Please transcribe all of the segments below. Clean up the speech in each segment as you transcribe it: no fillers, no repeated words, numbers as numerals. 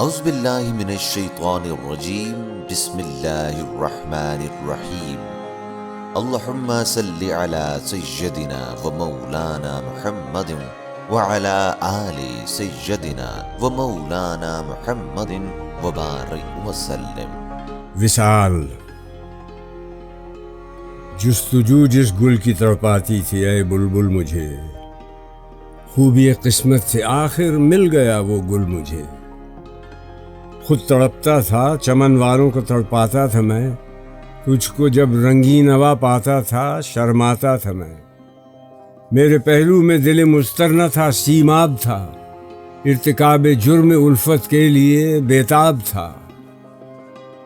اعوذ باللہ من الشیطان الرجیم بسم اللہ الرحمن الرحیم اللہم صلی علی سیدنا و مولانا محمد وعلی آل سیدنا و مولانا محمد وبارک وسلم۔ وصال۔ جستجو جس گل کی تڑپاتی تھی اے بلبل مجھے، خوبی قسمت سے آخر مل گیا وہ گل مجھے۔ خود تڑپتا تھا چمن والوں کو تڑپاتا تھا میں، تجھ کو جب رنگین ہوا پاتا تھا شرماتا تھا میں۔ میرے پہلو میں دل مضطر نہ تھا سیماب تھا، ارتکاب جرم الفت کے لیے بیتاب تھا۔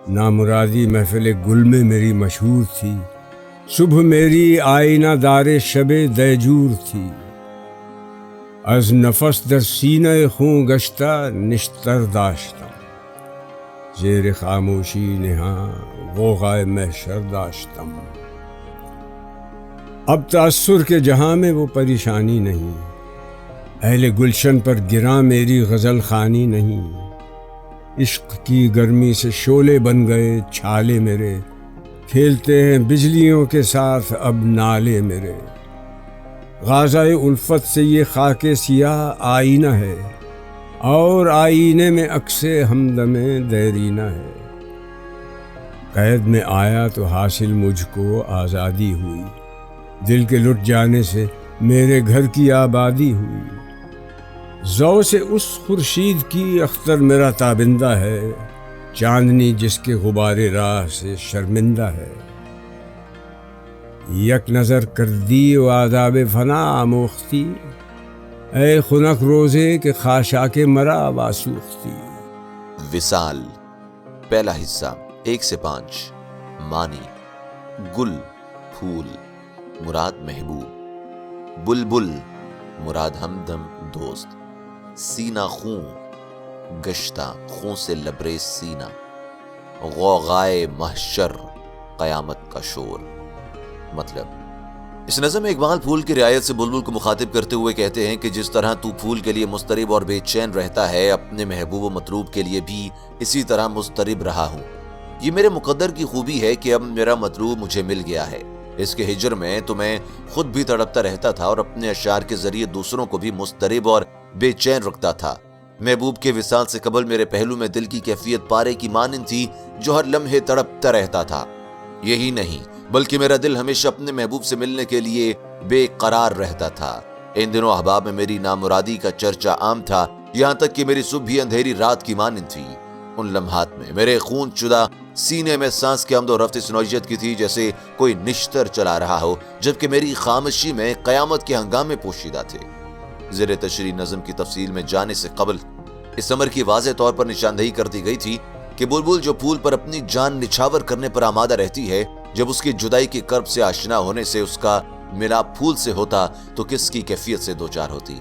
نامرادی محفل گل میں میری مشہور تھی، صبح میری آئینہ دار شب دیجور تھی۔ از نفس در سینہ خون گشتہ نشتر داشتم، زیر خاموشی نہاں غوغائے محشر داشتم۔ اب تأثر کے جہاں میں وہ پریشانی نہیں، اہل گلشن پر گراں میری غزل خوانی نہیں۔ عشق کی گرمی سے شعلے بن گئے چھالے میرے، کھیلتے ہیں بجلیوں کے ساتھ اب نالے میرے۔ غازۂ الفت سے یہ خاک سیاہ آئینہ ہے، اور آئینے میں عکس ہمدم دیرینہ ہے۔ قید میں آیا تو حاصل مجھ کو آزادی ہوئی، دل کے لٹ جانے سے میرے گھر کی آبادی ہوئی۔ ضو سے اس خورشید کی اختر میرا تابندہ ہے، چاندنی جس کے غبار راہ سے شرمندہ ہے۔ یک نظر کر دی و آداب فنا آموختی، اے خنک روزے کے خاشاک مرا واسوختی۔ وصال۔ پہلا حصہ 1 سے 5۔ معنی: گل پھول مراد محبوب، بلبل مراد ہمدم دوست، سینہ خون گشتہ خون سے لبریز سینہ، غوغائے محشر قیامت کا شور۔ مطلب اس نظم میں اقبال پھول کی رعایت سے بلبل کو مخاطب کرتے ہوئے کہتے ہیں کہ جس طرح تو پھول کے لیے مضطرب اور بے چین رہتا ہے، اپنے محبوب و مطلوب کے لیے بھی اسی طرح مضطرب رہا ہوں۔ یہ میرے مقدر کی خوبی ہے کہ اب میرا مطلوب مجھے مل گیا ہے۔ اس کے ہجر میں تو میں خود بھی تڑپتا رہتا تھا اور اپنے اشعار کے ذریعے دوسروں کو بھی مضطرب اور بے چین رکھتا تھا۔ محبوب کے وصال سے قبل میرے پہلو میں دل کی کیفیت پارے کی مانند تھی جو ہر لمحے تڑپتا رہتا تھا۔ یہی نہیں بلکہ میرا دل ہمیشہ اپنے محبوب سے ملنے کے لیے بے قرار رہتا تھا۔ ان دنوں احباب میں میری نامرادی کا چرچا عام تھا، یہاں تک کہ میری صبح بھی اندھیری رات کی مانند تھی۔ ان لمحات میں میرے خون شدہ سینے میں سانس کے آمد و رفت اس نوعیت کی تھی جیسے کوئی نشتر چلا رہا ہو، جبکہ میری خاموشی میں قیامت کے ہنگامے پوشیدہ تھے۔ زیر تشریح نظم کی تفصیل میں جانے سے قبل اس امر کی واضح طور پر نشاندہی کر دی گئی تھی کہ بلبل جو پھول پر اپنی جان نچھاور کرنے پر آمادہ رہتی ہے، جب اس کی جدائی کی کرب سے آشنا ہونے سے اس کا ملاپ پھول سے ہوتا تو کس کی کیفیت سے دوچار ہوتی۔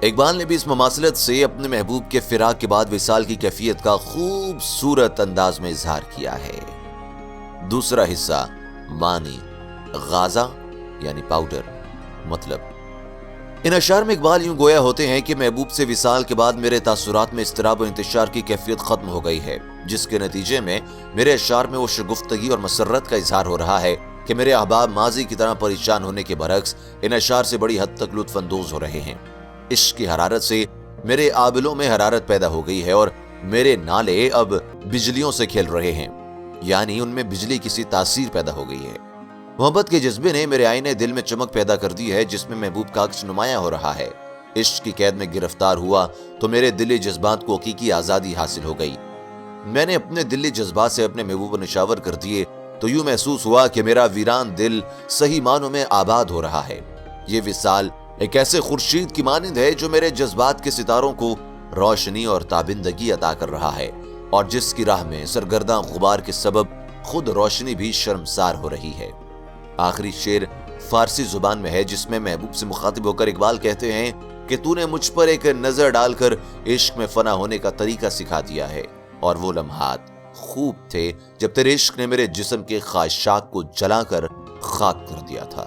اقبال نے بھی اس مماثلت سے اپنے محبوب کے فراق کے بعد وصال کی کیفیت کا خوبصورت انداز میں اظہار کیا ہے۔ دوسرا حصہ معنی: غازہ یعنی پاؤڈر۔ مطلب ان اشعار میں اقبال یوں گویا ہوتے ہیں کہ محبوب سے وصال کے بعد میرے تاثرات میں اضطراب و انتشار کی کیفیت ختم ہو گئی ہے، جس کے نتیجے میں میرے اشعار میں وہ شگفتگی اور مسرت کا اظہار ہو رہا ہے کہ میرے احباب ماضی کی طرح پریشان ہونے کے برعکس ان اشعار سے بڑی حد تک لطف اندوز ہو رہے ہیں۔ عشق کی حرارت سے میرے آبلوں میں حرارت پیدا ہو گئی ہے اور میرے نالے اب بجلیوں سے کھیل رہے ہیں، یعنی ان میں بجلی کسی تاثیر پیدا ہو گئی ہے۔ محبت کے جذبے نے میرے آئینے دل میں چمک پیدا کر دی ہے جس میں محبوب کا عکس نمایاں ہو رہا ہے۔ عشق کی قید میں گرفتار ہوا تو میرے دلی جذبات کو حقیقی آزادی حاصل ہو گئی۔ میں نے اپنے دلی جذبات سے اپنے محبوب نشاور کر دیے تو یوں محسوس ہوا کہ میرا ویران دل صحیح معنوں میں آباد ہو رہا ہے۔ یہ وصال ایک ایسے خورشید کی مانند ہے جو میرے جذبات کے ستاروں کو روشنی اور تابندگی عطا کر رہا ہے، اور جس کی راہ میں سرگرداں غبار کے سبب خود روشنی بھی شرمسار ہو رہی ہے۔ آخری شعر فارسی زبان میں ہے جس میں محبوب سے مخاطب ہو کر اقبال کہتے ہیں کہ تو نے مجھ پر ایک نظر ڈال کر عشق میں فنا ہونے کا طریقہ سکھا دیا ہے، اور وہ لمحات خوب تھے جب تیرے عشق نے میرے جسم کے خاشاک کو جلا کر خاک کر دیا تھا۔